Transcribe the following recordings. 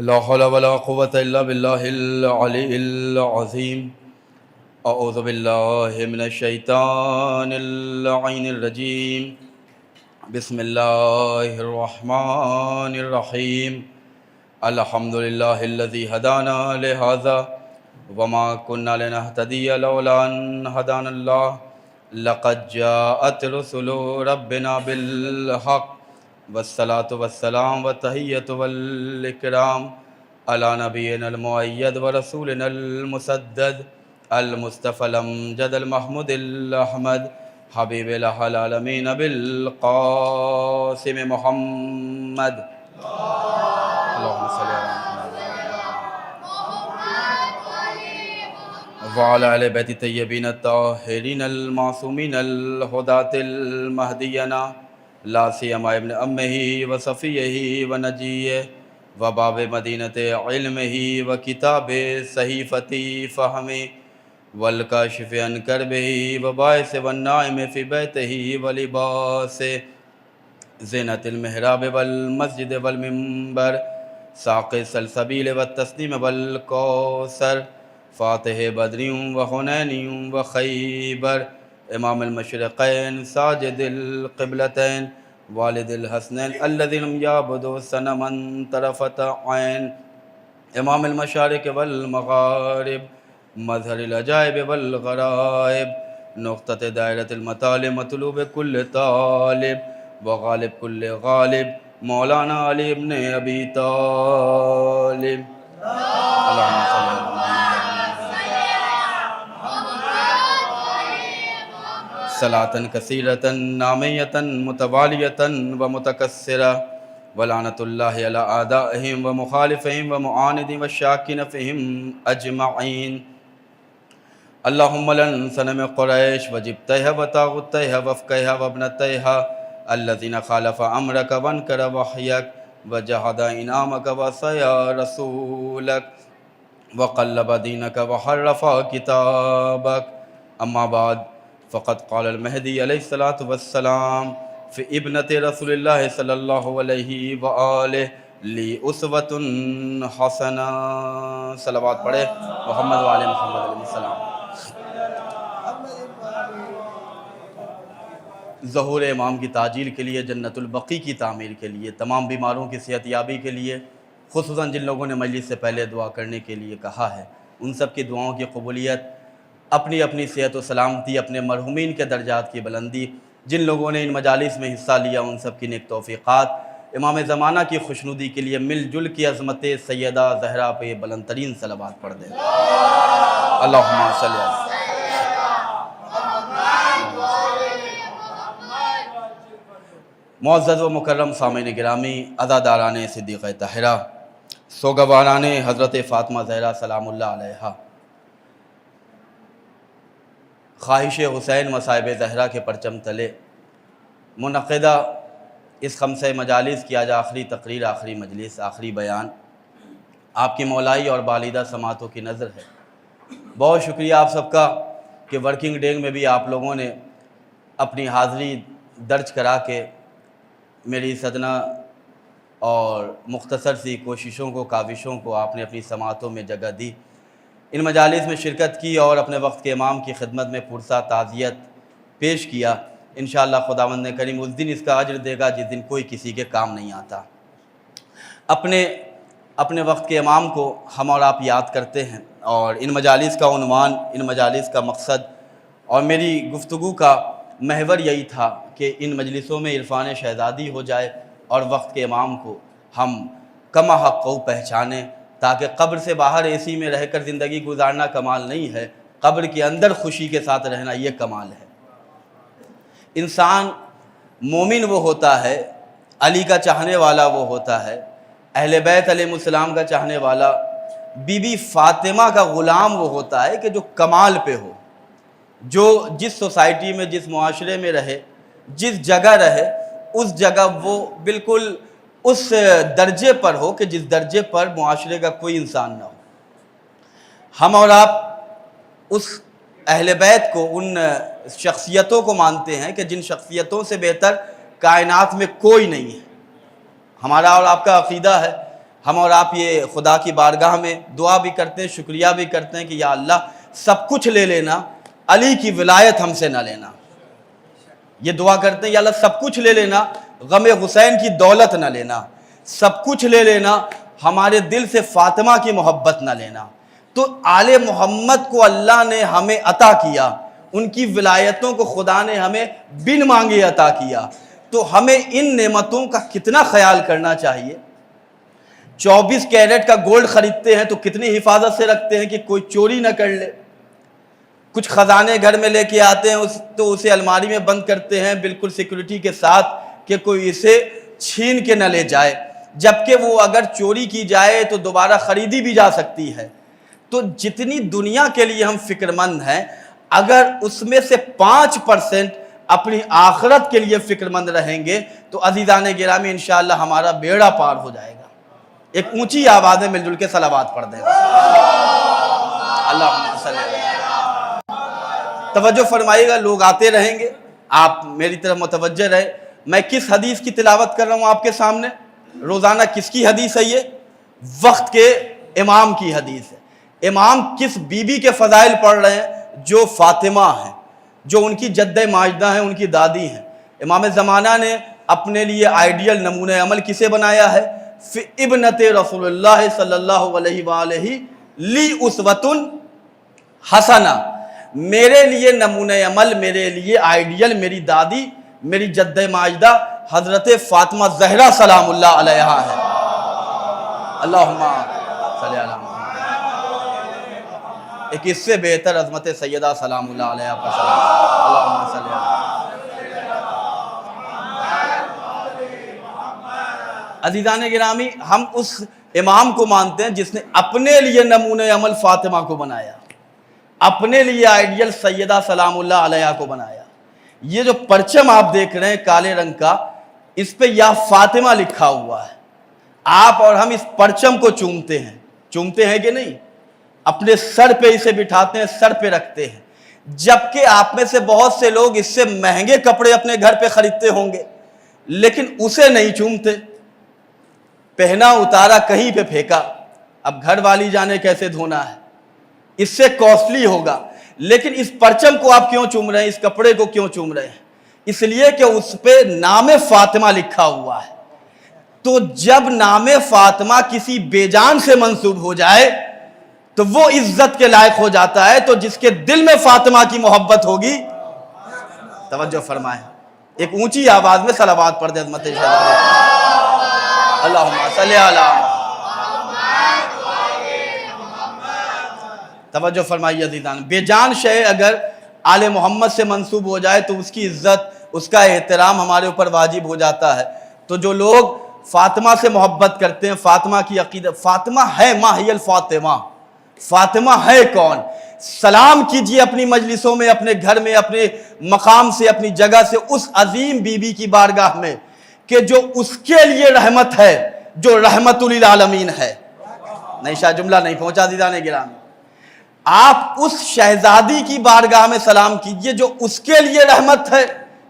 لا حول ولا قوة إلا بالله العلي العظيم. أعوذ بالله من الشيطان اللعين الرجيم. بسم الله الرحمن الرحيم. الحمد لله الذي هدانا لهذا وما كنا لنهتدي لولا أن هدانا الله. لقد جاءت رسل ربنا بالحق والصلاة والسلام والتحية والإكرام على نبينا المؤيد ورسولنا المسدد المصطفى الأمجد المحمود الأحمد حبيب العالمين بالقاسم محمد. اللهم صل على وعلى آل بيت الطيبين الطاهرين المعصومين الهداة المهديين لا سيما ابن أمه وصفيه ونجيه وباب مدينة علمه وكتاب صحيفة فهمه والكاشف عن كربه وباعث والنائم في بيته ولباس زينة المحراب والمسجد والمنبر ساقي السلسبيل والتسنيم والكوثر فاتح بدر وحنين وخيبر امام المشرقين ساجد القبلتين والد الحسنين الذي لم يعبدوا صنما طرفة عين امام المشارق والمغارب مظهر العجائب والغرائب نقطة دائرة المطالب مطلوب كل طالب وغالب كل غالب مولانا علی ابن ابی طالب. اللہم صلی اللہ صلاة کثیرة نامیة متوالیة ومتکثرة ولعنة اللہ علی اعدائهم ومخالفهم ومعاندهم والشاکین فیہم اجمعین. اللہم لن صنم قریش وجبتیہ وطاغتیہ وفقیہ وابنتیہ الذين خالف امرك وانكر وحيك وجحد انعامك وعصى رسولك وقلب دينك وحرف كتابك. اما بعد فقد قال المهدي عليه الصلاة والسلام في ابنة رسول الله صلى الله عليه وآله لي أسوة حسنة. صلوات پڑھے محمد وعلى محمد علیہ السلام. ظہور امام کی تعجیل کے لیے، جنت البقیع کی تعمیر کے لیے، تمام بیماروں کی صحت یابی کے لیے، خصوصاً جن لوگوں نے مجلس سے پہلے دعا کرنے کے لیے کہا ہے، ان سب کی دعاؤں کی قبولیت، اپنی اپنی صحت و سلامتی، اپنے مرحومین کے درجات کی بلندی، جن لوگوں نے ان مجالس میں حصہ لیا ان سب کی نیک توفیقات، امام زمانہ کی خوشنودی کے لیے مل جل کی عظمت سیدہ زہرا پہ بلند ترین صلوات پڑھ دیں. اللہم صلی اللہ. معزز و مکرم سامعین گرامی، عزاداران صدیقہ طاہرہ، سوگواران حضرت فاطمہ زہرا سلام اللہ علیہا، خواہش حسین مصائب زہرا کے پرچم تلے منعقدہ اس خمسہ مجالس کی آج آخری تقریر، آخری مجلس، آخری بیان آپ کی مولائی اور بالیدہ سماعتوں کی نظر ہے. بہت شکریہ آپ سب کا کہ ورکنگ ڈے میں بھی آپ لوگوں نے اپنی حاضری درج کرا کے میری صدنہ اور مختصر سی کوششوں کو، کاوشوں کو آپ نے اپنی سماعتوں میں جگہ دی، ان مجالس میں شرکت کی اور اپنے وقت کے امام کی خدمت میں پرسا تعزیت پیش کیا. انشاءاللہ خداوند کریم اس دن اس کا اجر دے گا جس دن کوئی کسی کے کام نہیں آتا. اپنے وقت کے امام کو ہم اور آپ یاد کرتے ہیں، اور ان مجالس کا عنوان، ان مجالس کا مقصد اور میری گفتگو کا محور یہی تھا کہ ان مجلسوں میں عرفان شہزادی ہو جائے اور وقت کے امام کو ہم کما حق کو پہچانیں، تاکہ قبر سے باہر اے سی میں رہ کر زندگی گزارنا کمال نہیں ہے، قبر کے اندر خوشی کے ساتھ رہنا یہ کمال ہے. انسان مومن وہ ہوتا ہے، علی کا چاہنے والا وہ ہوتا ہے، اہل بیت علیہ السلام کا چاہنے والا، بی بی فاطمہ کا غلام وہ ہوتا ہے کہ جو کمال پہ ہو، جو جس سوسائٹی میں، جس معاشرے میں رہے، جس جگہ رہے، اس جگہ وہ بالکل اس درجے پر ہو کہ جس درجے پر معاشرے کا کوئی انسان نہ ہو. ہم اور آپ اس اہل بیت کو، ان شخصیتوں کو مانتے ہیں کہ جن شخصیتوں سے بہتر کائنات میں کوئی نہیں ہے. ہمارا اور آپ کا عقیدہ ہے ہم اور آپ یہ خدا کی بارگاہ میں دعا بھی کرتے ہیں، شکریہ بھی کرتے ہیں کہ یا اللہ سب کچھ لے لینا، علی کی ولایت ہم سے نہ لینا۔ یہ دعا کرتے ہیں یا اللہ سب کچھ لے لینا، غم حسین کی دولت نہ لینا، سب کچھ لے لینا، ہمارے دل سے فاطمہ کی محبت نہ لینا۔ تو آل محمد کو اللہ نے ہمیں عطا کیا، ان کی ولایتوں کو خدا نے ہمیں بن مانگے عطا کیا، تو ہمیں ان نعمتوں کا کتنا خیال کرنا چاہیے۔ 24 کیرٹ کا گولڈ خریدتے ہیں تو کتنی حفاظت سے رکھتے ہیں کہ کوئی چوری نہ کر لے۔ کچھ خزانے گھر میں لے کے آتے ہیں تو اسے الماری میں بند کرتے ہیں بالکل سیکورٹی کے ساتھ کہ کوئی اسے چھین کے نہ لے جائے، جبکہ وہ اگر چوری کی جائے تو دوبارہ خریدی بھی جا سکتی ہے۔ تو جتنی دنیا کے لیے ہم فکر مند ہیں، اگر اس میں سے 5% اپنی آخرت کے لیے فکر مند رہیں گے تو عزیزان گرامی انشاءاللہ ہمارا بیڑا پار ہو جائے گا۔ ایک اونچی آواز میں مل جل کے صلوات پڑھ دیں۔ اللہم صلی اللہ۔ توجہ فرمائیے گا، لوگ آتے رہیں گے، آپ میری طرف متوجہ رہے۔ میں کس حدیث کی تلاوت کر رہا ہوں آپ کے سامنے؟ روزانہ کس کی حدیث ہے؟ یہ وقت کے امام کی حدیث ہے۔ امام کس بی بی کے فضائل پڑھ رہے ہیں؟ جو فاطمہ ہیں، جو ان کی جدہ ماجدہ ہیں، ان کی دادی ہیں۔ امام زمانہ نے اپنے لیے آئیڈیل نمونہ عمل کسے بنایا ہے؟ ابنت رسول اللہ صلی اللہ علیہ وآلہ لی اسوۃ حسنہ، میرے لیے نمونہ عمل، میرے لیے آئیڈیل میری دادی، میری جدہ ماجدہ حضرت فاطمہ زہرا سلام اللہ علیہا ہے۔ اللہم صلی اللہ علیہ۔ ایک اس سے بہتر عظمت سیدہ سلام اللہ علیہا پر سلام۔ اللہم صلی اللہ۔ عزیزان گرامی، ہم اس امام کو مانتے ہیں جس نے اپنے لیے نمونہ عمل فاطمہ کو بنایا، اپنے لیے آئیڈیل سیدہ سلام اللہ علیہا کو بنایا۔ یہ جو پرچم آپ دیکھ رہے ہیں کالے رنگ کا، اس پہ یا فاطمہ لکھا ہوا ہے۔ آپ اور ہم اس پرچم کو چومتے ہیں کہ نہیں؟ اپنے سر پہ اسے بٹھاتے ہیں، سر پہ رکھتے ہیں، جبکہ آپ میں سے بہت سے لوگ اس سے مہنگے کپڑے اپنے گھر پہ خریدتے ہوں گے لیکن اسے نہیں چومتے۔ پہنا اتارا کہیں پہ پھینکا، اب گھر والی جانے کیسے دھونا ہے، اس سے کاسٹلی ہوگا، لیکن اس پرچم کو آپ کیوں چوم رہے ہیں؟ اس کپڑے کو کیوں چوم رہے ہیں؟ اس لیے کہ اس پہ نام فاطمہ لکھا ہوا ہے۔ تو جب نام فاطمہ کسی بے جان سے منسوب ہو جائے تو وہ عزت کے لائق ہو جاتا ہے۔ تو جس کے دل میں فاطمہ کی محبت ہوگی، توجہ فرمائیں، ایک اونچی آواز میں صلوات پڑھ دیں عظمت شہزادے۔ اللہم صلی اللہ۔ توجہ فرمائیے عزیزان، بے جان شے اگر آل محمد سے منسوب ہو جائے تو اس کی عزت، اس کا احترام ہمارے اوپر واجب ہو جاتا ہے۔ تو جو لوگ فاطمہ سے محبت کرتے ہیں، فاطمہ کی عقیدہ، فاطمہ ہے ما ہی الفاطمہ، فاطمہ ہے کون؟ سلام کیجئے اپنی مجلسوں میں، اپنے گھر میں، اپنے مقام سے، اپنی جگہ سے اس عظیم بی بی کی بارگاہ میں کہ جو اس کے لیے رحمت ہے، جو رحمت للعالمین ہے۔ نہیں شاید جملہ نہیں پہنچا عزیزان گرامی۔ آپ اس شہزادی کی بارگاہ میں سلام کیجئے جو اس کے لیے رحمت ہے،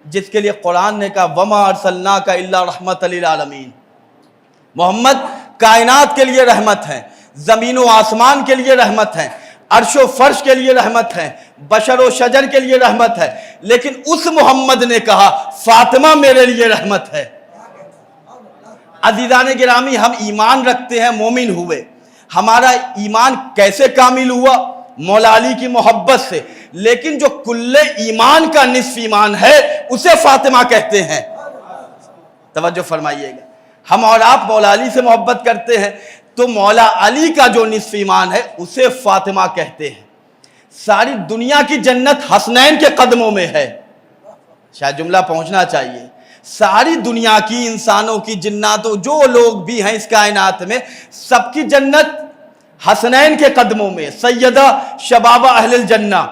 جس کے لیے قرآن نے کہا وَمَا أَرْسَلْنَاكَ إِلَّا رَحْمَةً لِلْعَالَمِينَ۔ محمد کائنات کے لیے رحمت ہے، زمین و آسمان کے لیے رحمت ہے، عرش و فرش کے لیے رحمت ہے، بشر و شجر کے لیے رحمت ہے، لیکن اس محمد نے کہا فاطمہ میرے لیے رحمت ہے۔ عزیزان گرامی، ہم ایمان رکھتے ہیں، مومن ہوئے، ہمارا ایمان کیسے کامل ہوا؟ مولا علی کی محبت سے، لیکن جو کل ایمان کا نصف ایمان ہے اسے فاطمہ کہتے ہیں۔ توجہ فرمائیے گا، ہم اور آپ مولا علی سے محبت کرتے ہیں تو مولا علی کا جو نصف ایمان ہے اسے فاطمہ کہتے ہیں۔ ساری دنیا کی جنت حسنین کے قدموں میں ہے، شاید جملہ پہنچنا چاہیے۔ ساری دنیا کی، انسانوں کی، جناتوں، جو لوگ بھی ہیں اس کائنات میں، سب کی جنت حسنین کے قدموں میں۔ سیدہ شباب اہل الجنہ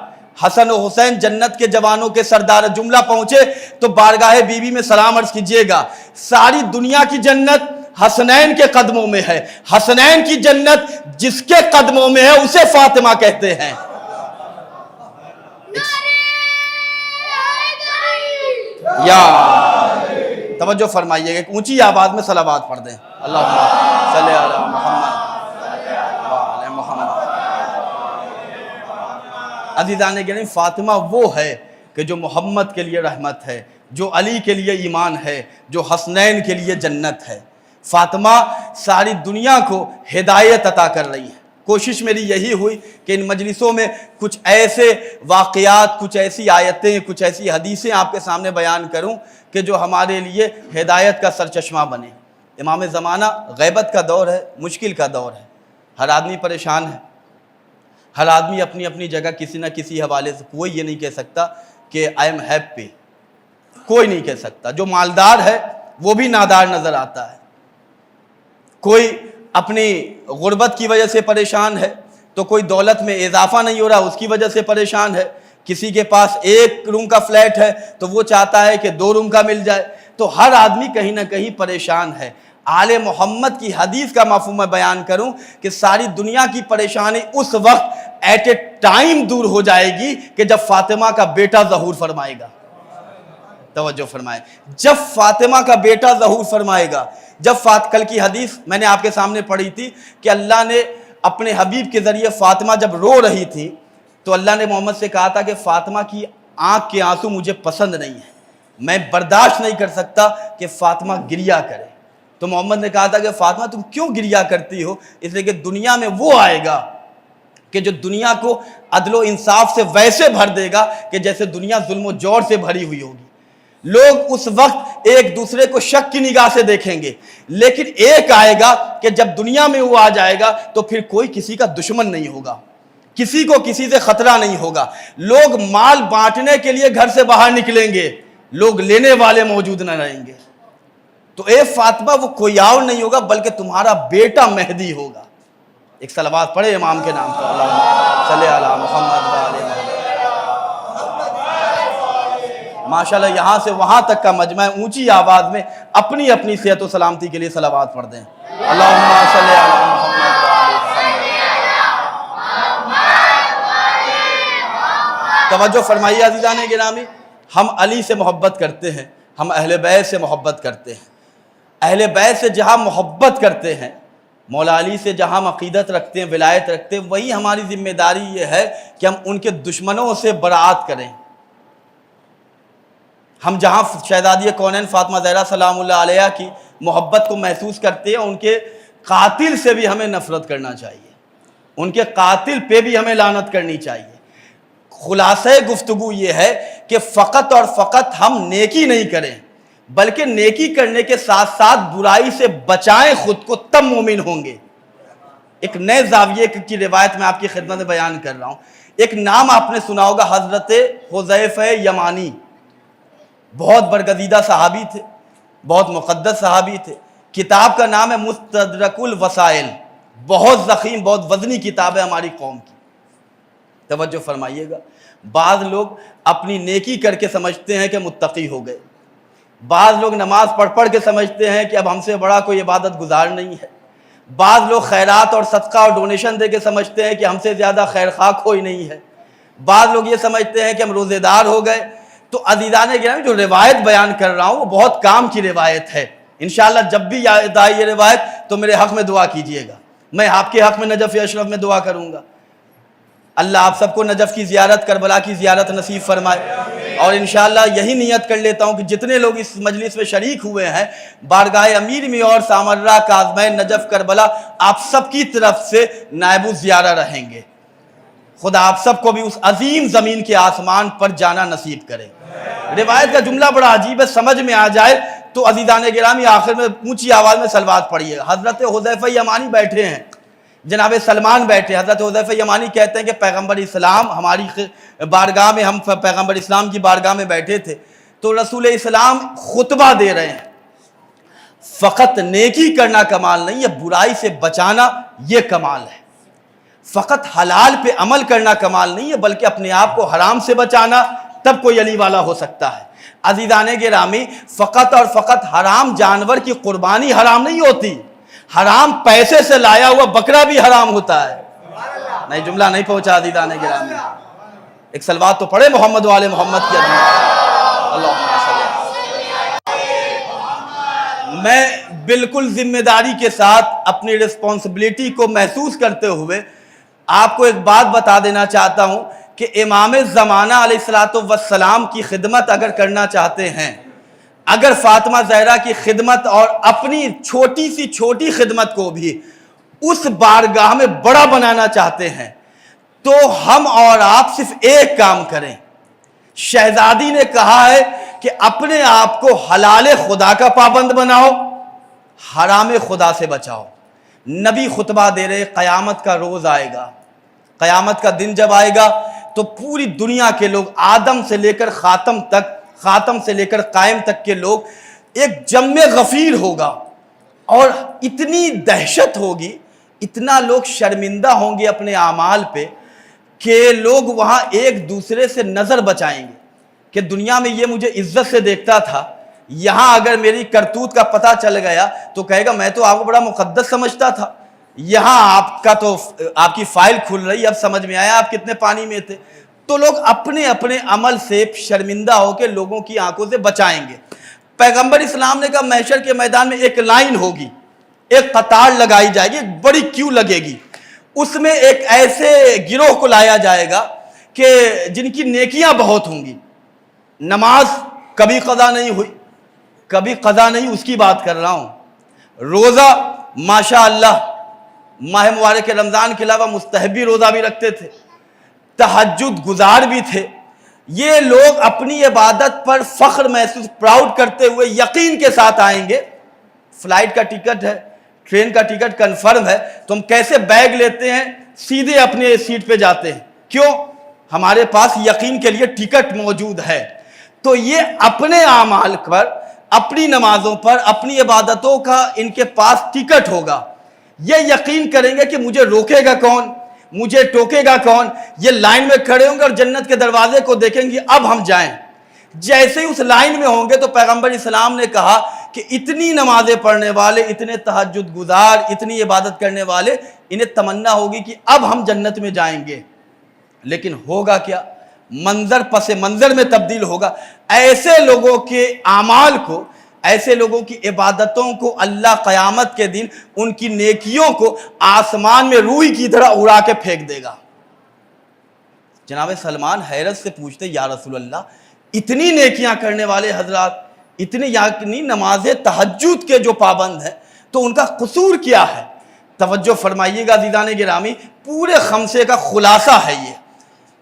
حسن و حسین جنت کے جوانوں کے سردار۔ جملہ پہنچے تو بارگاہ بی بی میں سلام عرض کیجئے گا۔ ساری دنیا کی جنت حسنین کے قدموں میں ہے، حسنین کی جنت جس کے قدموں میں ہے اسے فاطمہ کہتے ہیں۔ یا توجہ فرمائیے، ایک اونچی آواز میں صلوات پڑھ دیں۔ اللہم صلی اللہ علیہ وسلم۔ عزیزان گرامی، فاطمہ وہ ہے کہ جو محمد کے لیے رحمت ہے، جو علی کے لیے ایمان ہے، جو حسنین کے لیے جنت ہے۔ فاطمہ ساری دنیا کو ہدایت عطا کر رہی ہے۔ کوشش میری یہی ہوئی کہ ان مجلسوں میں کچھ ایسے واقعات، کچھ ایسی آیتیں، کچھ ایسی حدیثیں آپ کے سامنے بیان کروں کہ جو ہمارے لیے ہدایت کا سرچشمہ بنے۔ امام زمانہ غیبت کا دور ہے، مشکل کا دور ہے، ہر آدمی پریشان ہے، ہر آدمی اپنی اپنی جگہ کسی نہ کسی حوالے سے، کوئی یہ نہیں کہہ سکتا کہ آئی ایم ہیپی، کوئی نہیں کہہ سکتا۔ جو مالدار ہے وہ بھی نادار نظر آتا ہے، کوئی اپنی غربت کی وجہ سے پریشان ہے، تو کوئی دولت میں اضافہ نہیں ہو رہا اس کی وجہ سے پریشان ہے، کسی کے پاس 1 روم کا فلیٹ ہے تو وہ چاہتا ہے کہ 2 روم کا مل جائے، تو ہر آدمی کہیں نہ کہیں پریشان ہے۔ آل محمد کی حدیث کا مفہوم میں بیان کروں کہ ساری دنیا کی پریشانی اس وقت ایٹ اے ٹائم دور ہو جائے گی کہ جب فاطمہ کا بیٹا ظہور فرمائے گا۔ توجہ فرمائے، جب فاطمہ کا بیٹا ظہور فرمائے گا، جب کل کی حدیث میں نے آپ کے سامنے پڑھی تھی کہ اللہ نے اپنے حبیب کے ذریعے فاطمہ جب رو رہی تھی تو اللہ نے محمد سے کہا تھا کہ فاطمہ کی آنکھ کے آنسو مجھے پسند نہیں ہے، میں برداشت نہیں کر سکتا کہ فاطمہ گریا کرے۔ تو محمد نے کہا تھا کہ فاطمہ تم کیوں گریا کرتی ہو؟ اس لیے کہ دنیا میں وہ آئے گا کہ جو دنیا کو عدل و انصاف سے ویسے بھر دے گا کہ جیسے دنیا ظلم و جور سے بھری ہوئی ہوگی۔ لوگ اس وقت ایک دوسرے کو شک کی نگاہ سے دیکھیں گے، لیکن ایک آئے گا کہ جب دنیا میں وہ آ جائے گا تو پھر کوئی کسی کا دشمن نہیں ہوگا، کسی کو کسی سے خطرہ نہیں ہوگا۔ لوگ مال بانٹنے کے لیے گھر سے باہر نکلیں گے، لوگ لینے والے موجود نہ رہیں گے۔ تو اے فاطمہ وہ کوئی اور نہیں ہوگا بلکہ تمہارا بیٹا مہدی ہوگا۔ ایک صلوات پڑھے امام کے نام پر، اللہم صلی علی محمد و آل محمد۔ ماشاءاللہ یہاں سے وہاں تک کا مجمع اونچی آواز میں اپنی اپنی صحت و سلامتی کے لیے صلوات پڑھ دیں۔ اللہم صلی علی محمد و آل محمد۔ توجہ فرمائیے عزیزان گرامی، ہم علی سے محبت کرتے ہیں، ہم اہل بیت سے محبت کرتے ہیں۔ اہل بیت سے جہاں محبت کرتے ہیں، مولا علی سے جہاں ہم عقیدت رکھتے ہیں، ولایت رکھتے ہیں، وہی ہماری ذمہ داری یہ ہے کہ ہم ان کے دشمنوں سے برات کریں۔ ہم جہاں شہزادی کونین فاطمہ زہرا سلام اللہ علیہ کی محبت کو محسوس کرتے ہیں، ان کے قاتل سے بھی ہمیں نفرت کرنا چاہیے، ان کے قاتل پہ بھی ہمیں لعنت کرنی چاہیے۔ خلاصہ گفتگو یہ ہے کہ فقط اور فقط ہم نیکی نہیں کریں بلکہ نیکی کرنے کے ساتھ ساتھ برائی سے بچائیں خود کو، تب مومن ہوں گے۔ ایک نئے زاویے کی روایت میں آپ کی خدمت میں بیان کر رہا ہوں۔ ایک نام آپ نے سنا ہوگا، حضرت حذیفہ یمانی، بہت برگزیدہ صحابی تھے، بہت مقدس صحابی تھے۔ کتاب کا نام ہے مستدرک الوسائل، بہت ضخیم، بہت وزنی کتاب ہے ہماری قوم کی۔ توجہ فرمائیے گا، بعض لوگ اپنی نیکی کر کے سمجھتے ہیں کہ متقی ہو گئے، بعض لوگ نماز پڑھ کے سمجھتے ہیں کہ اب ہم سے بڑا کوئی عبادت گزار نہیں ہے، بعض لوگ خیرات اور صدقہ اور ڈونیشن دے کے سمجھتے ہیں کہ ہم سے زیادہ خیر خواہ کوئی نہیں ہے، بعض لوگ یہ سمجھتے ہیں کہ ہم روزے دار ہو گئے۔ تو عزیزان گرامی، جو روایت بیان کر رہا ہوں وہ بہت کام کی روایت ہے۔ انشاءاللہ جب بھی یاد آئے یہ روایت تو میرے حق میں دعا کیجئے گا، میں آپ کے حق میں نجف اشرف میں دعا کروں گا۔ اللہ آپ سب کو نجف کی زیارت، کربلا کی زیارت نصیب فرمائے، اور انشاءاللہ یہی نیت کر لیتا ہوں کہ جتنے لوگ اس مجلس میں شریک ہوئے ہیں، بارگاہ امیر میں اور سامرہ کاظمین نجف کربلا آپ سب کی طرف سے نائب الزیارہ رہیں گے۔ خدا آپ سب کو بھی اس عظیم زمین کے آسمان پر جانا نصیب کرے۔ روایت کا جملہ بڑا عجیب ہے، سمجھ میں آ جائے تو عزیزان گرامی آخر میں اونچی آواز میں صلوات پڑھیے۔ حضرت حذیفہ یمانی بیٹھے ہیں، جناب سلمان بیٹھے۔ حضرت حذیفہ یمانی کہتے ہیں کہ پیغمبر اسلام ہماری بارگاہ میں، ہم پیغمبر اسلام کی بارگاہ میں بیٹھے تھے تو رسول اسلام خطبہ دے رہے ہیں۔ فقط نیکی کرنا کمال نہیں ہے، برائی سے بچانا یہ کمال ہے۔ فقط حلال پہ عمل کرنا کمال نہیں ہے بلکہ اپنے آپ کو حرام سے بچانا، تب کوئی علی والا ہو سکتا ہے۔ عزیزان گرامی، فقط اور فقط حرام جانور کی قربانی حرام نہیں ہوتی، حرام پیسے سے لایا ہوا بکرا بھی حرام ہوتا ہے۔ نہیں، جملہ نہیں پہنچا عزیزان گرامی، ایک صلوات تو پڑھے محمد و آل محمد کی عظمت۔ اللہم صلی علیہ۔ میں بالکل ذمہ داری کے ساتھ اپنی رسپانسبلٹی کو محسوس کرتے ہوئے آپ کو ایک بات بتا دینا چاہتا ہوں کہ امام زمانہ علیہ الصلوۃ والسلام کی خدمت اگر کرنا چاہتے ہیں، اگر فاطمہ زہرا کی خدمت اور اپنی چھوٹی سی چھوٹی خدمت کو بھی اس بارگاہ میں بڑا بنانا چاہتے ہیں، تو ہم اور آپ صرف ایک کام کریں۔ شہزادی نے کہا ہے کہ اپنے آپ کو حلال خدا کا پابند بناؤ، حرام خدا سے بچاؤ۔ نبی خطبہ دے رہے، قیامت کا روز آئے گا، قیامت کا دن جب آئے گا تو پوری دنیا کے لوگ، آدم سے لے کر خاتم تک، خاتم سے لے کر قائم تک کے لوگ، ایک جم غفیر ہوگا اور اتنی دہشت ہوگی، اتنا لوگ شرمندہ ہوں گے اپنے اعمال پہ کہ لوگ وہاں ایک دوسرے سے نظر بچائیں گے کہ دنیا میں یہ مجھے عزت سے دیکھتا تھا، یہاں اگر میری کرتوت کا پتہ چل گیا تو کہے گا میں تو آپ کو بڑا مقدس سمجھتا تھا، یہاں آپ کا تو آپ کی فائل کھل رہی، اب سمجھ میں آیا آپ کتنے پانی میں تھے۔ تو لوگ اپنے اپنے عمل سے شرمندہ ہو کے لوگوں کی آنکھوں سے بچائیں گے۔ پیغمبر اسلام نے کہا محشر کے میدان میں ایک لائن ہوگی، ایک قطار لگائی جائے گی، ایک بڑی کیو لگے گی، اس میں ایک ایسے گروہ کو لایا جائے گا کہ جن کی نیکیاں بہت ہوں گی، نماز کبھی قضا نہیں ہوئی، کبھی قضا نہیں، اس کی بات کر رہا ہوں، روزہ ماشاء اللہ ماہ مبارک رمضان کے علاوہ مستحبی روزہ بھی رکھتے تھے، تہجد گزار بھی تھے۔ یہ لوگ اپنی عبادت پر فخر محسوس، پراؤڈ کرتے ہوئے یقین کے ساتھ آئیں گے۔ فلائٹ کا ٹکٹ ہے، ٹرین کا ٹکٹ کنفرم ہے، تو ہم کیسے بیگ لیتے ہیں، سیدھے اپنے سیٹ پہ جاتے ہیں، کیوں؟ ہمارے پاس یقین کے لیے ٹکٹ موجود ہے۔ تو یہ اپنے اعمال پر، اپنی نمازوں پر، اپنی عبادتوں کا ان کے پاس ٹکٹ ہوگا، یہ یقین کریں گے کہ مجھے روکے گا کون، مجھے ٹوکے گا کون، یہ لائن میں کھڑے ہوں گے اور جنت کے دروازے کو دیکھیں گے اب ہم جائیں۔ جیسے ہی اس لائن میں ہوں گے تو پیغمبر اسلام نے کہا کہ اتنی نمازیں پڑھنے والے، اتنے تہجد گزار، اتنی عبادت کرنے والے، انہیں تمنا ہوگی کہ اب ہم جنت میں جائیں گے، لیکن ہوگا کیا؟ منظر پس منظر میں تبدیل ہوگا۔ ایسے لوگوں کے اعمال کو، ایسے لوگوں کی عبادتوں کو اللہ قیامت کے دن ان کی نیکیوں کو آسمان میں روئی کی طرح اڑا کے پھینک دے گا۔ جناب سلمان حیرت سے پوچھتے یا رسول اللہ، اتنی نیکیاں کرنے والے حضرات، اتنی یعنی نماز تہجد کے جو پابند ہیں، تو ان کا قصور کیا ہے؟ توجہ فرمائیے گا عزیزان گرامی، پورے خمسے کا خلاصہ ہے یہ،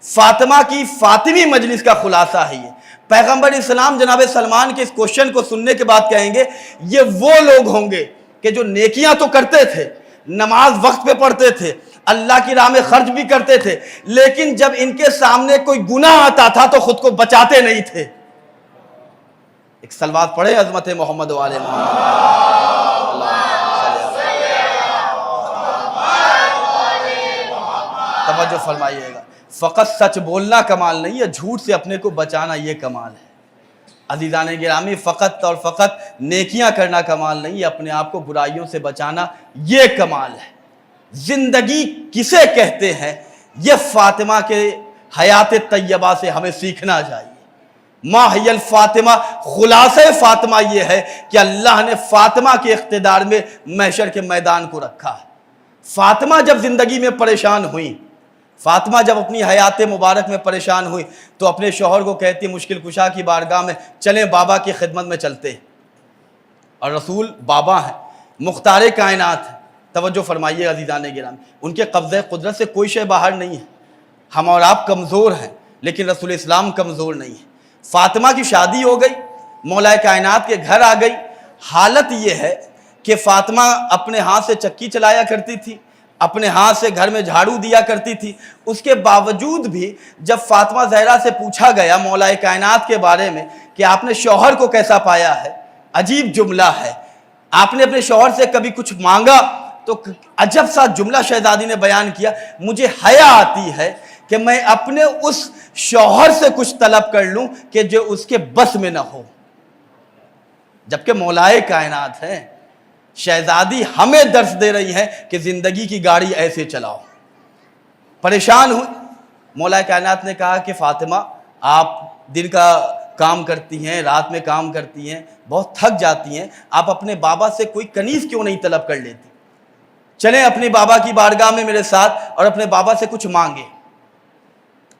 فاطمہ کی فاطمی مجلس کا خلاصہ ہے یہ۔ پیغمبر اسلام جناب سلمان کے اس کوشچن کو سننے کے بعد کہیں گے یہ وہ لوگ ہوں گے کہ جو نیکیاں تو کرتے تھے، نماز وقت پہ پڑھتے تھے، اللہ کی راہ میں خرچ بھی کرتے تھے، لیکن جب ان کے سامنے کوئی گناہ آتا تھا تو خود کو بچاتے نہیں تھے۔ ایک صلوات پڑھے عظمت محمد والے محمد۔ توجہ فرمائیے گا، فقط سچ بولنا کمال نہیں ہے، جھوٹ سے اپنے کو بچانا یہ کمال ہے۔ عزیزان گرامی، فقط اور فقط نیکیاں کرنا کمال نہیں ہے، اپنے آپ کو برائیوں سے بچانا یہ کمال ہے۔ زندگی کسے کہتے ہیں، یہ فاطمہ کے حیات طیبہ سے ہمیں سیکھنا چاہیے۔ ما ہی الفاطمہ، خلاصہ فاطمہ یہ ہے کہ اللہ نے فاطمہ کے اقتدار میں محشر کے میدان کو رکھا ہے۔ فاطمہ جب زندگی میں پریشان ہوئی، فاطمہ جب اپنی حیات مبارک میں پریشان ہوئی تو اپنے شوہر کو کہتی مشکل کشا کی بارگاہ میں، چلیں بابا کی خدمت میں چلتے ہیں۔ اور رسول بابا ہیں، مختار کائنات ہیں۔ توجہ فرمائیے عزیزان گرامی، ان کے قبضہ قدرت سے کوئی شے باہر نہیں ہے۔ ہم اور آپ کمزور ہیں لیکن رسول اسلام کمزور نہیں ہے۔ فاطمہ کی شادی ہو گئی، مولا کائنات کے گھر آ گئی۔ حالت یہ ہے کہ فاطمہ اپنے ہاتھ سے چکی چلایا کرتی تھی، اپنے ہاتھ سے گھر میں جھاڑو دیا کرتی تھی، اس کے باوجود بھی جب فاطمہ زہرا سے پوچھا گیا مولا کائنات کے بارے میں کہ آپ نے شوہر کو کیسا پایا ہے، عجیب جملہ ہے، آپ نے اپنے شوہر سے کبھی کچھ مانگا؟ تو عجب سا جملہ شہزادی نے بیان کیا، مجھے حیا آتی ہے کہ میں اپنے اس شوہر سے کچھ طلب کر لوں کہ جو اس کے بس میں نہ ہو، جبکہ مولائے کائنات ہیں۔ شہزادی ہمیں درس دے رہی ہے کہ زندگی کی گاڑی ایسے چلاؤ۔ پریشان ہوئی، مولا کائنات نے کہا کہ فاطمہ آپ دن کا کام کرتی ہیں، رات میں کام کرتی ہیں، بہت تھک جاتی ہیں، آپ اپنے بابا سے کوئی کنیز کیوں نہیں طلب کر لیتی؟ چلیں اپنے بابا کی بارگاہ میں میرے ساتھ اور اپنے بابا سے کچھ مانگیں۔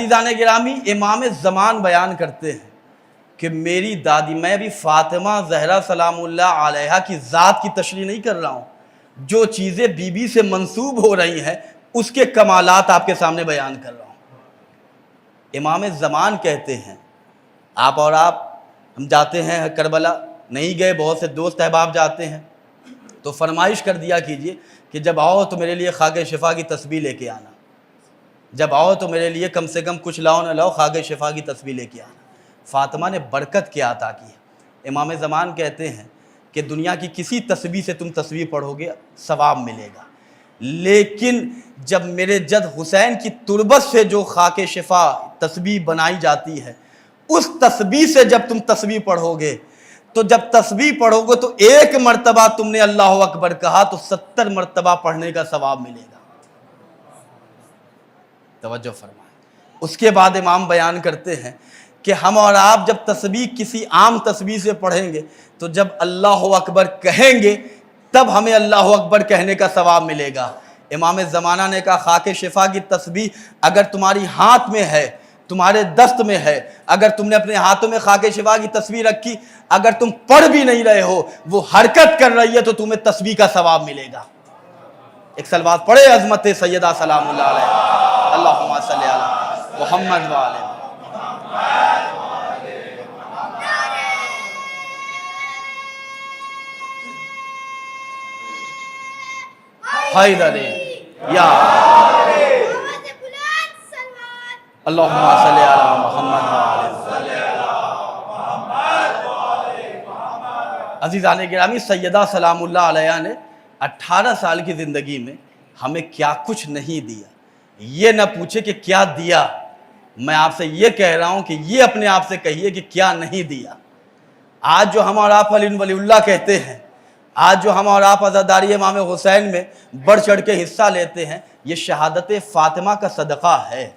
عزیزان گرامی امام زمان بیان کرتے ہیں کہ میری دادی، میں بھی فاطمہ زہرا سلام اللہ علیہا کی ذات کی تشریح نہیں کر رہا ہوں، جو چیزیں بی بی سے منسوب ہو رہی ہیں اس کے کمالات آپ کے سامنے بیان کر رہا ہوں۔ امام زمان کہتے ہیں، آپ اور ہم جاتے ہیں کربلا، نہیں گئے، بہت سے دوست احباب جاتے ہیں، تو فرمائش کر دیا کیجئے کہ جب آؤ تو میرے لیے خاک شفا کی تسبیح لے کے آنا، جب آؤ تو میرے لیے کم سے کم کچھ لاؤ نہ لاؤ، خاک شفا کی تسبیح لے کے آنا۔ فاطمہ نے برکت کیا عطا کی ہے۔ امام زمان کہتے ہیں کہ دنیا کی کسی تسبیح سے تم تسبیح پڑھو گے ثواب ملے گا، لیکن جب میرے جد حسین کی تربت سے جو خاک شفا تسبیح بنائی جاتی ہے، اس تسبیح سے جب تم تسبیح پڑھو گے، تو جب تسبیح پڑھو گے تو ایک مرتبہ تم نے اللہ اکبر کہا تو 70 مرتبہ پڑھنے کا ثواب ملے گا۔ توجہ فرمائیں۔ اس کے بعد امام بیان کرتے ہیں کہ ہم اور آپ جب تسبیح کسی عام تسبیح سے پڑھیں گے تو جب اللہ اکبر کہیں گے تب ہمیں اللہ اکبر کہنے کا ثواب ملے گا۔ امام زمانہ نے کہا خاک شفا کی تسبیح اگر تمہاری ہاتھ میں ہے، تمہارے دست میں ہے، اگر تم نے اپنے ہاتھوں میں خاک شفا کی تسبیح رکھی، اگر تم پڑھ بھی نہیں رہے ہو، وہ حرکت کر رہی ہے تو تمہیں تسبیح کا ثواب ملے گا۔ ایک صلوات پڑھے عظمت سیدہ سلام اللہ علیہ، اللہم صلی علی محمد وعلی حیدر یا اللہم صلی علی محمد وعلی۔ عزیزان گرامی، سیدہ سلام اللہ علیہ نے 18 سال کی زندگی میں ہمیں کیا کچھ نہیں دیا۔ یہ نہ پوچھے کہ کیا دیا، میں آپ سے یہ کہہ رہا ہوں کہ یہ اپنے آپ سے کہیے کہ کیا نہیں دیا۔ آج جو ہم اور آپ علی ولی اللہ کہتے ہیں، آج جو ہم اور آپ عزاداری امام حسین میں بڑھ چڑھ کے حصہ لیتے ہیں، یہ شہادت فاطمہ کا صدقہ ہے۔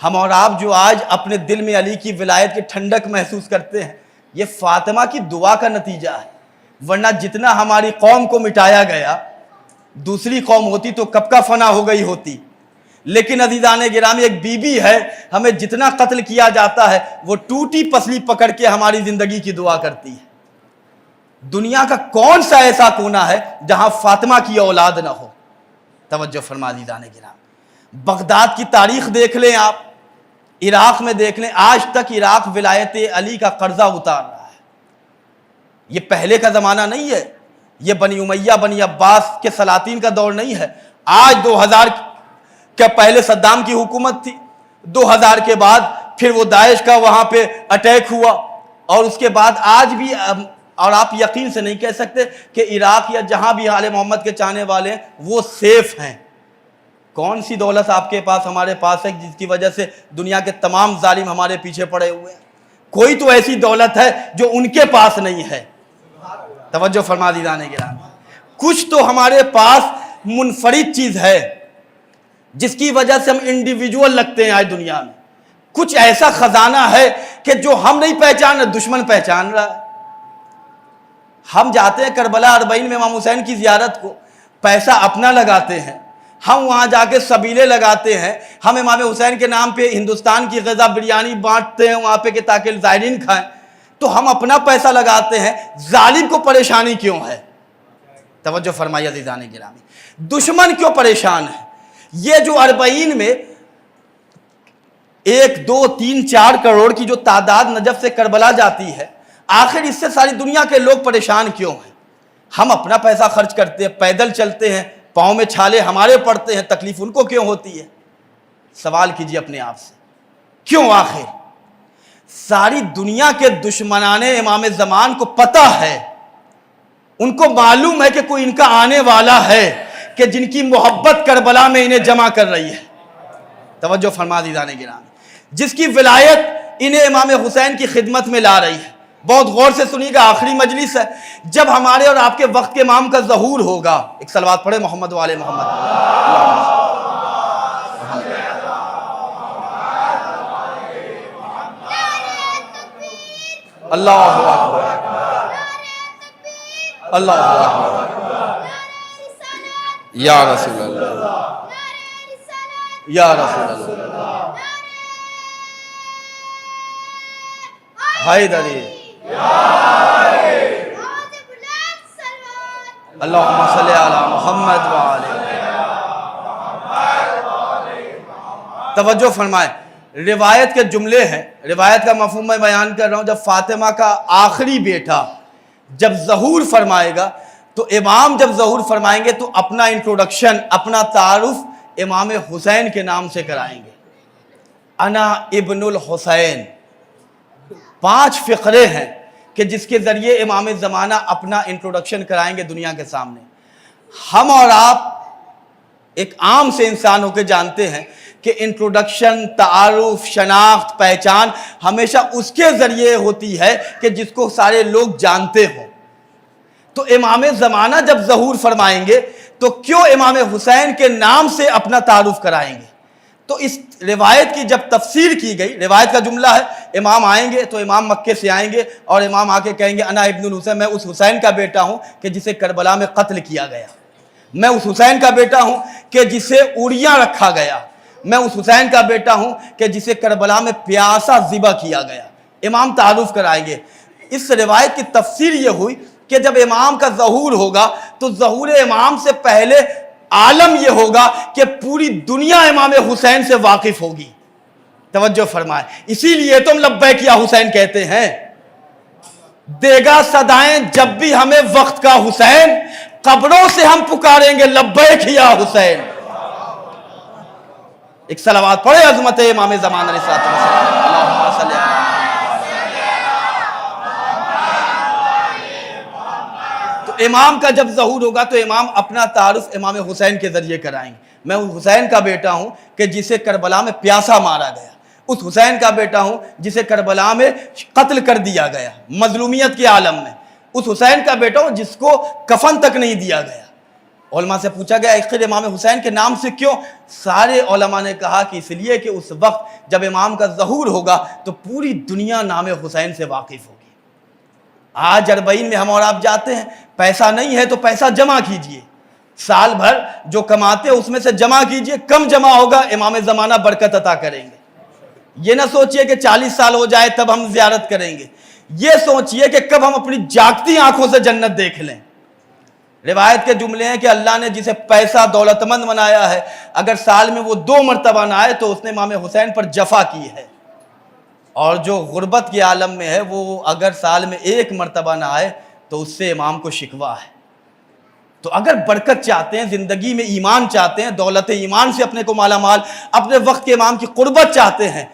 ہم اور آپ جو آج اپنے دل میں علی کی ولایت کی ٹھنڈک محسوس کرتے ہیں، یہ فاطمہ کی دعا کا نتیجہ ہے، ورنہ جتنا ہماری قوم کو مٹایا گیا، دوسری قوم ہوتی تو کب کا فنا ہو گئی ہوتی۔ لیکن عزیزان گرامی، ایک بی بی ہے، ہمیں جتنا قتل کیا جاتا ہے وہ ٹوٹی پسلی پکڑ کے ہماری زندگی کی دعا کرتی ہے۔ دنیا کا کون سا ایسا کونا ہے جہاں فاطمہ کی اولاد نہ ہو؟ توجہ فرما عزیزان گرامی، بغداد کی تاریخ دیکھ لیں، آپ عراق میں دیکھ لیں، آج تک عراق ولایت علی کا قرضہ اتار رہا ہے۔ یہ پہلے کا زمانہ نہیں ہے، یہ بنی امیہ بنی عباس کے سلاطین کا دور نہیں ہے۔ آج 2000 کے پہلے صدام کی حکومت تھی، 2000 کے بعد پھر وہ داعش کا وہاں پہ اٹیک ہوا، اور اس کے بعد آج بھی، اور آپ یقین سے نہیں کہہ سکتے کہ عراق یا جہاں بھی آل محمد کے چاہنے والے ہیں وہ سیف ہیں۔ کون سی دولت آپ کے پاس ہمارے پاس ہے جس کی وجہ سے دنیا کے تمام ظالم ہمارے پیچھے پڑے ہوئے ہیں؟ کوئی تو ایسی دولت ہے جو ان کے پاس نہیں ہے۔ توجہ فرما عزیزان گرامی، کچھ تو ہمارے پاس منفرد چیز ہے جس کی وجہ سے ہم انڈیویجول لگتے ہیں آج دنیا میں۔ کچھ ایسا خزانہ ہے کہ جو ہم نہیں پہچان رہے، دشمن پہچان رہا ہے۔ ہم جاتے ہیں کربلا 40 میں امام حسین کی زیارت کو، پیسہ اپنا لگاتے ہیں، ہم وہاں جا کے سبیلے لگاتے ہیں، ہم امام حسین کے نام پہ ہندوستان کی غذا بریانی بانٹتے ہیں وہاں پہ کہ تاکہ زائرین کھائیں، تو ہم اپنا پیسہ لگاتے ہیں، ظالم کو پریشانی کیوں ہے؟ توجہ فرمائیے عزیزان گرامی، دشمن کیوں پریشان ہے؟ یہ جو 40 میں 1 2 3 4 کروڑ کی جو تعداد نجف سے کربلا جاتی ہے، آخر اس سے ساری دنیا کے لوگ پریشان کیوں ہیں؟ ہم اپنا پیسہ خرچ کرتے ہیں، پیدل چلتے ہیں، پاؤں میں چھالے ہمارے پڑتے ہیں، تکلیف ان کو کیوں ہوتی ہے؟ سوال کیجئے اپنے آپ سے، کیوں؟ آخر ساری دنیا کے دشمنان امام زمان کو پتہ ہے، ان کو معلوم ہے کہ کوئی ان کا آنے والا ہے کہ جن کی محبت کربلا میں انہیں جمع کر رہی ہے۔ توجہ فرما عزیزان گرامی، جس کی ولایت انہیں امام حسین کی خدمت میں لا رہی ہے۔ بہت غور سے سنیے گا، آخری مجلس ہے، جب ہمارے اور آپ کے وقت کے امام کا ظہور ہوگا، ایک صلوات پڑھے محمد وعلی محمد۔ اللہ اکبر، اللہ اکبر، یا رسول اللہ، یا رسول اللہ حیدری اللہم صلی علی محمد وآلہ توجہ فرمائیں. روایت کے جملے ہیں, روایت کا مفہوم میں بیان کر رہا ہوں. جب فاطمہ کا آخری بیٹا جب ظہور فرمائے گا تو امام جب ظہور فرمائیں گے تو اپنا انٹروڈکشن, اپنا تعارف امام حسین کے نام سے کرائیں گے. انا ابن الحسین. 5 فقرے ہیں کہ جس کے ذریعے امام زمانہ اپنا انٹروڈکشن کرائیں گے دنیا کے سامنے. ہم اور آپ ایک عام سے انسان ہو کے جانتے ہیں کہ انٹروڈکشن, تعارف, شناخت, پہچان ہمیشہ اس کے ذریعے ہوتی ہے کہ جس کو سارے لوگ جانتے ہوں. تو امام زمانہ جب ظہور فرمائیں گے تو کیوں امام حسین کے نام سے اپنا تعارف کرائیں گے؟ تو اس روایت کی جب تفسیر کی گئی, روایت کا جملہ ہے امام آئیں گے تو امام مکے سے آئیں گے اور امام آ کے کہیں گے انا ابن الحسین, میں اس حسین کا بیٹا ہوں کہ جسے کربلا میں قتل کیا گیا. میں اس حسین کا بیٹا ہوں کہ جسے اوڑیاں رکھا گیا. میں اس حسین کا بیٹا ہوں کہ جسے کربلا میں پیاسا ذبح کیا گیا. امام تعارف کرائیں گے. اس روایت کی تفسیر یہ ہوئی کہ جب امام کا ظہور ہوگا تو ظہور امام سے پہلے عالم یہ ہوگا کہ پوری دنیا امام حسین سے واقف ہوگی. توجہ فرمائیں. اسی لیے تم لبیک یا حسین کہتے ہیں. دے گا صدائیں جب بھی ہمیں وقت کا حسین, قبروں سے ہم پکاریں گے لبیک یا حسین. ایک صلوات پڑھے عظمت امام زمان علیہ الصلوۃ والسلام. اللہم صلی علی. تو امام کا جب ظہور ہوگا تو امام اپنا تعارف امام حسین کے ذریعے کرائیں گے. میں اس حسین کا بیٹا ہوں کہ جسے کربلا میں پیاسا مارا گیا. اس حسین کا بیٹا ہوں جسے کربلا میں قتل کر دیا گیا مظلومیت کے عالم میں. اس حسین کا بیٹا ہوں جس کو کفن تک نہیں دیا گیا. علماء سے پوچھا گیا آخر امام حسین کے نام سے کیوں؟ سارے علماء نے کہا کہ اس لیے کہ اس وقت جب امام کا ظہور ہوگا تو پوری دنیا نام حسین سے واقف ہوگی. آج اربعین میں ہم اور آپ جاتے ہیں, پیسہ نہیں ہے تو پیسہ جمع کیجئے, سال بھر جو کماتے اس میں سے جمع کیجئے, کم جمع ہوگا امام زمانہ برکت عطا کریں گے. یہ نہ سوچئے کہ 40 سال ہو جائے تب ہم زیارت کریں گے, یہ سوچئے کہ کب ہم اپنی جاگتی آنکھوں سے جنت دیکھ لیں. روایت کے جملے ہیں کہ اللہ نے جسے پیسہ دولت مند بنایا ہے, اگر سال میں وہ 2 مرتبہ نہ آئے تو اس نے امام حسین پر جفا کی ہے, اور جو غربت کے عالم میں ہے وہ اگر سال میں 1 مرتبہ نہ آئے تو اس سے امام کو شکوہ ہے. تو اگر برکت چاہتے ہیں, زندگی میں ایمان چاہتے ہیں, دولت ایمان سے اپنے کو مالا مال, اپنے وقت کے امام کی قربت چاہتے ہیں,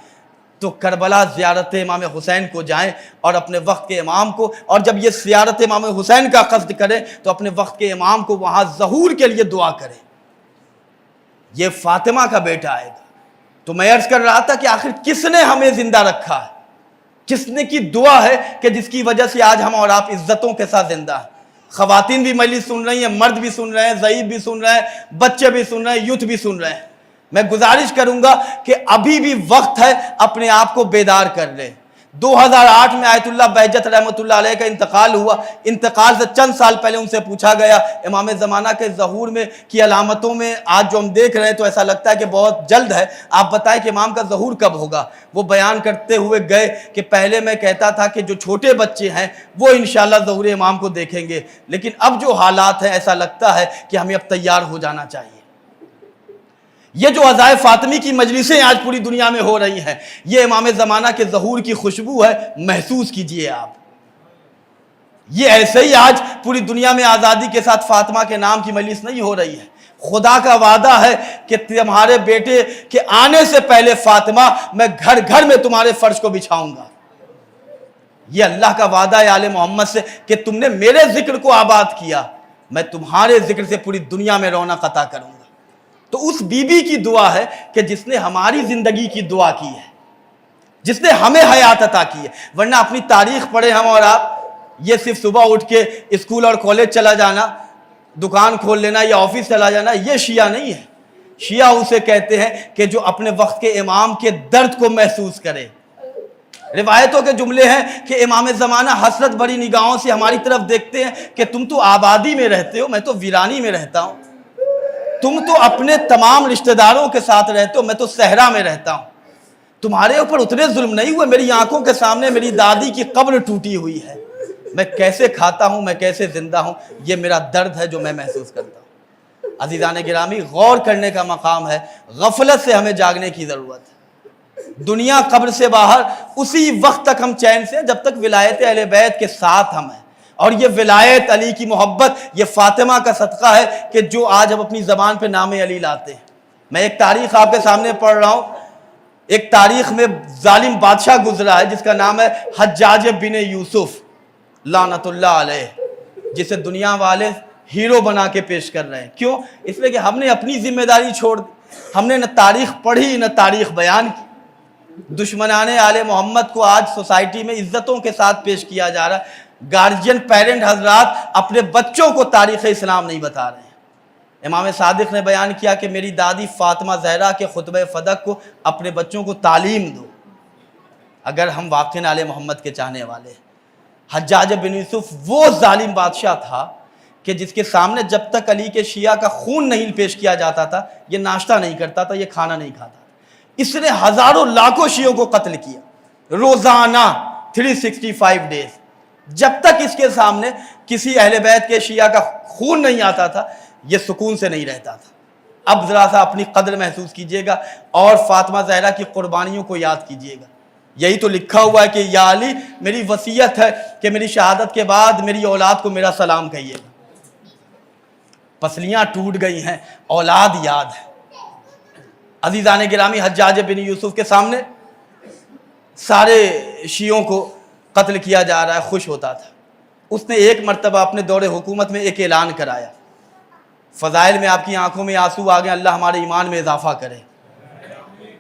تو کربلا زیارت امام حسین کو جائیں اور اپنے وقت کے امام کو, اور جب یہ زیارت امام حسین کا قصد کریں تو اپنے وقت کے امام کو وہاں ظہور کے لیے دعا کریں. یہ فاطمہ کا بیٹا آئے گا. تو میں عرض کر رہا تھا کہ آخر کس نے ہمیں زندہ رکھا ہے, کس نے کی دعا ہے کہ جس کی وجہ سے آج ہم اور آپ عزتوں کے ساتھ زندہ ہیں. خواتین بھی مجلس سن رہی ہیں, مرد بھی سن رہے ہیں, ضعیف بھی سن رہے ہیں, بچے بھی سن رہے ہیں, یوتھ بھی سن رہے ہیں. میں گزارش کروں گا کہ ابھی بھی وقت ہے, اپنے آپ کو بیدار کر لیں. 2008 میں آیت اللہ بہجت رحمۃ اللہ علیہ کا انتقال ہوا. انتقال سے چند سال پہلے ان سے پوچھا گیا امام زمانہ کے ظہور میں کی علامتوں میں آج جو ہم دیکھ رہے ہیں تو ایسا لگتا ہے کہ بہت جلد ہے, آپ بتائیں کہ امام کا ظہور کب ہوگا؟ وہ بیان کرتے ہوئے گئے کہ پہلے میں کہتا تھا کہ جو چھوٹے بچے ہیں وہ انشاءاللہ ظہور امام کو دیکھیں گے, لیکن اب جو حالات ہیں ایسا لگتا ہے کہ ہمیں اب تیار ہو جانا چاہیے. یہ جو عزائے فاطمی کی مجلسیں آج پوری دنیا میں ہو رہی ہیں, یہ امام زمانہ کے ظہور کی خوشبو ہے, محسوس کیجئے آپ. یہ ایسے ہی آج پوری دنیا میں آزادی کے ساتھ فاطمہ کے نام کی مجلس نہیں ہو رہی ہے. خدا کا وعدہ ہے کہ تمہارے بیٹے کے آنے سے پہلے فاطمہ میں گھر گھر میں تمہارے فرش کو بچھاؤں گا. یہ اللہ کا وعدہ ہے آل محمد سے کہ تم نے میرے ذکر کو آباد کیا, میں تمہارے ذکر سے پوری دنیا میں رونق عطا کروں گا. تو اس بی بی کی دعا ہے کہ جس نے ہماری زندگی کی دعا کی ہے, جس نے ہمیں حیات عطا کی ہے. ورنہ اپنی تاریخ پڑھے ہم اور آپ, یہ صرف صبح اٹھ کے اسکول اور کالج چلا جانا, دکان کھول لینا یا آفس چلا جانا, یہ شیعہ نہیں ہے. شیعہ اسے کہتے ہیں کہ جو اپنے وقت کے امام کے درد کو محسوس کرے. روایتوں کے جملے ہیں کہ امام زمانہ حسرت بڑی نگاہوں سے ہماری طرف دیکھتے ہیں کہ تم تو آبادی میں رہتے ہو, میں تو ویرانی میں رہتا ہوں. تم تو اپنے تمام رشتہ داروں کے ساتھ رہتے ہو، میں تو صحرا میں رہتا ہوں، تمہارے اوپر اتنے ظلم نہیں ہوئے؟ میری آنکھوں کے سامنے میری دادی کی قبر ٹوٹی ہوئی ہے، میں کیسے کھاتا ہوں، میں کیسے زندہ ہوں، یہ میرا درد ہے جو میں محسوس کرتا ہوں۔ عزیزان گرامی، غور کرنے کا مقام ہے، غفلت سے ہمیں جاگنے کی ضرورت ہے۔ دنیا قبر سے باہر اسی وقت تک ہم چین سے ہیں جب تک ولایت اہل بیت کے ساتھ ہم ہیں، اور یہ ولایت علی کی محبت، یہ فاطمہ کا صدقہ ہے کہ جو آج ہم اپنی زبان پہ نام علی لاتے ہیں۔ میں ایک تاریخ آپ کے سامنے پڑھ رہا ہوں، ایک تاریخ میں ظالم بادشاہ گزرا ہے جس کا نام ہے حجاج بن یوسف لعنت اللہ علیہ، جسے دنیا والے ہیرو بنا کے پیش کر رہے ہیں۔ کیوں؟ اس لیے کہ ہم نے اپنی ذمہ داری چھوڑ دی، ہم نے نہ تاریخ پڑھی نہ تاریخ بیان کی۔ دشمنان آل محمد کو آج سوسائٹی میں عزتوں کے ساتھ پیش کیا جا رہا ہے، گارجین پیرنٹ حضرات اپنے بچوں کو تاریخ اسلام نہیں بتا رہے ہیں۔ امام صادق نے بیان کیا کہ میری دادی فاطمہ زہرا کے خطبہ فدق کو اپنے بچوں کو تعلیم دو، اگر ہم واقعی آل محمد کے چاہنے والے ہیں۔ حجاج بن یوسف وہ ظالم بادشاہ تھا کہ جس کے سامنے جب تک علی کے شیعہ کا خون نہیں پیش کیا جاتا تھا یہ ناشتہ نہیں کرتا تھا، یہ کھانا نہیں کھاتا تھا۔ اس نے ہزاروں لاکھوں شیعوں کو قتل کیا روزانہ 365 ڈیز، جب تک اس کے سامنے کسی اہل بیت کے شیعہ کا خون نہیں آتا تھا یہ سکون سے نہیں رہتا تھا۔ اب ذرا سا اپنی قدر محسوس کیجئے گا اور فاطمہ زہرا کی قربانیوں کو یاد کیجئے گا۔ یہی تو لکھا ہوا ہے کہ یا علی میری وصیت ہے کہ میری شہادت کے بعد میری اولاد کو میرا سلام کہیے گا۔ پسلیاں ٹوٹ گئی ہیں، اولاد یاد ہے۔ عزیزان گرامی، حجاج بن یوسف کے سامنے سارے شیعوں کو قتل کیا جا رہا ہے، خوش ہوتا تھا۔ اس نے ایک مرتبہ اپنے دور حکومت میں ایک اعلان کرایا، فضائل میں آپ کی آنکھوں میں آنسو آ گئے، اللہ ہمارے ایمان میں اضافہ کرے۔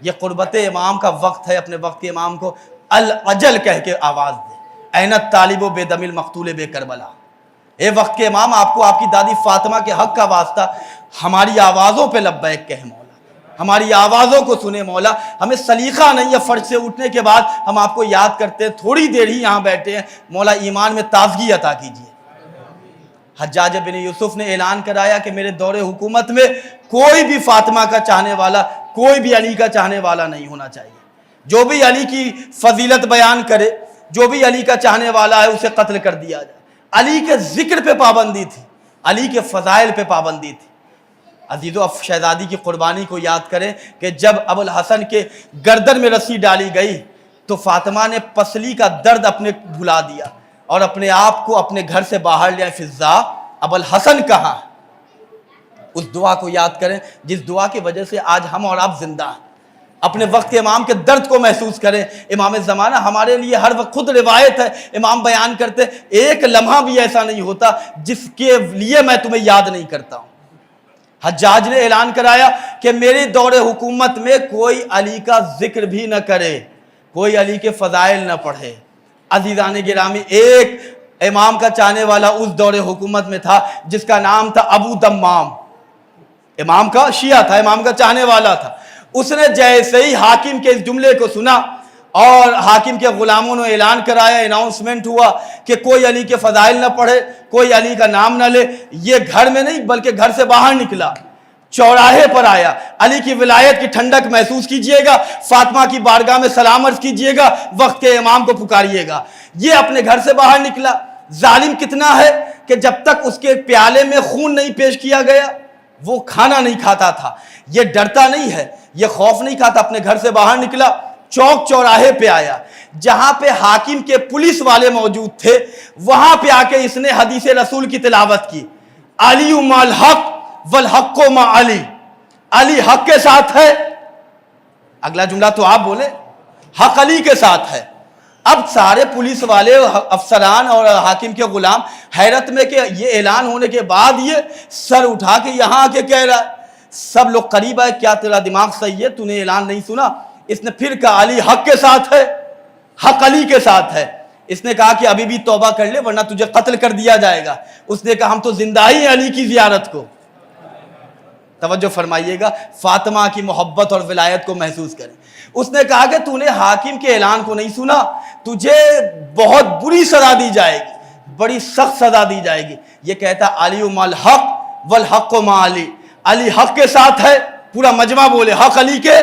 یہ قربت امام کا وقت ہے، اپنے وقت کے امام کو الاجل کہہ کے آواز دے، این الطالب و بے دم المقتول بے کربلا۔ اے وقت کے امام، آپ کو آپ کی دادی فاطمہ کے حق کا واسطہ ہماری آوازوں پہ لبیک کہے مولا، ہماری آوازوں کو سنے مولا۔ ہمیں سلیقہ نہیں ہے فرش سے اٹھنے کے بعد ہم آپ کو یاد کرتے ہیں، تھوڑی دیر ہی یہاں بیٹھے ہیں، مولا ایمان میں تازگی عطا کیجیے۔ حجاج بن یوسف نے اعلان کرایا کہ میرے دور حکومت میں کوئی بھی فاطمہ کا چاہنے والا، کوئی بھی علی کا چاہنے والا نہیں ہونا چاہیے۔ جو بھی علی کی فضیلت بیان کرے، جو بھی علی کا چاہنے والا ہے، اسے قتل کر دیا جائے۔ علی کے ذکر پہ پابندی تھی، علی کے فضائل پہ پابندی تھی۔ عزیزو، اب شہزادی کی قربانی کو یاد کریں کہ جب ابو الحسن کے گردن میں رسی ڈالی گئی تو فاطمہ نے پسلی کا درد اپنے بھلا دیا اور اپنے آپ کو اپنے گھر سے باہر لیا، فضا ابو الحسن کہاں؟ اس دعا کو یاد کریں جس دعا کی وجہ سے آج ہم اور آپ زندہ ہیں۔ اپنے وقت کے امام کے درد کو محسوس کریں۔ امام زمانہ ہمارے لیے ہر وقت، خود روایت ہے، امام بیان کرتے ایک لمحہ بھی ایسا نہیں ہوتا جس کے لیے میں تمہیں یاد نہیں کرتا ہوں۔ حجاج نے اعلان کرایا کہ میرے دور حکومت میں کوئی علی کا ذکر بھی نہ کرے، کوئی علی کے فضائل نہ پڑھے۔ عزیزان گرامی، ایک امام کا چاہنے والا اس دور حکومت میں تھا جس کا نام تھا ابو دمام۔ امام کا شیعہ تھا، امام کا چاہنے والا تھا۔ اس نے جیسے ہی حاکم کے اس جملے کو سنا اور حاکم کے غلاموں نے اعلان کرایا، اناؤنسمنٹ ہوا کہ کوئی علی کے فضائل نہ پڑھے، کوئی علی کا نام نہ لے، یہ گھر میں نہیں بلکہ گھر سے باہر نکلا، چوراہے پر آیا۔ علی کی ولایت کی ٹھنڈک محسوس کیجئے گا، فاطمہ کی بارگاہ میں سلام عرض کیجئے گا، وقت کے امام کو پکاریے گا۔ یہ اپنے گھر سے باہر نکلا۔ ظالم کتنا ہے کہ جب تک اس کے پیالے میں خون نہیں پیش کیا گیا وہ کھانا نہیں کھاتا تھا۔ یہ ڈرتا نہیں ہے، یہ خوف نہیں کھاتا، اپنے گھر سے باہر نکلا، چوک چوراہے پہ آیا، جہاں پہ حاکم کے پولیس والے موجود تھے، وہاں پہ آ کے اس نے حدیث رسول کی تلاوت کی، علی مع الحق والحق مع علی، علی حق کے ساتھ ہے۔ اگلا جملہ تو آپ بولے، حق علی کے ساتھ ہے۔ اب سارے پولیس والے، افسران اور حاکم کے غلام حیرت میں کہ یہ اعلان ہونے کے بعد یہ سر اٹھا کے یہاں آ کے کہہ رہا ہے۔ سب لوگ قریب آئے، کیا تیرا دماغ صحیح ہے؟ تو نے اعلان نہیں سنا؟ اس نے پھر کہا علی حق کے ساتھ ہے، حق علی کے ساتھ ہے۔ اس نے کہا کہ ابھی بھی توبہ کر لے ورنہ تجھے قتل کر دیا جائے گا۔ اس نے کہا ہم تو زندہ ہی ہیں علی کی زیارت کو۔ توجہ فرمائیے گا، فاطمہ کی محبت اور ولایت کو محسوس کریں۔ اس نے کہا کہ تو نے حاکم کے اعلان کو نہیں سنا، تجھے بہت بری سزا دی جائے گی، بڑی سخت سزا دی جائے گی۔ یہ کہتا علی مع الحق والحق مع علی، علی حق کے ساتھ ہے. پورا مجمع بولے حق علی کے.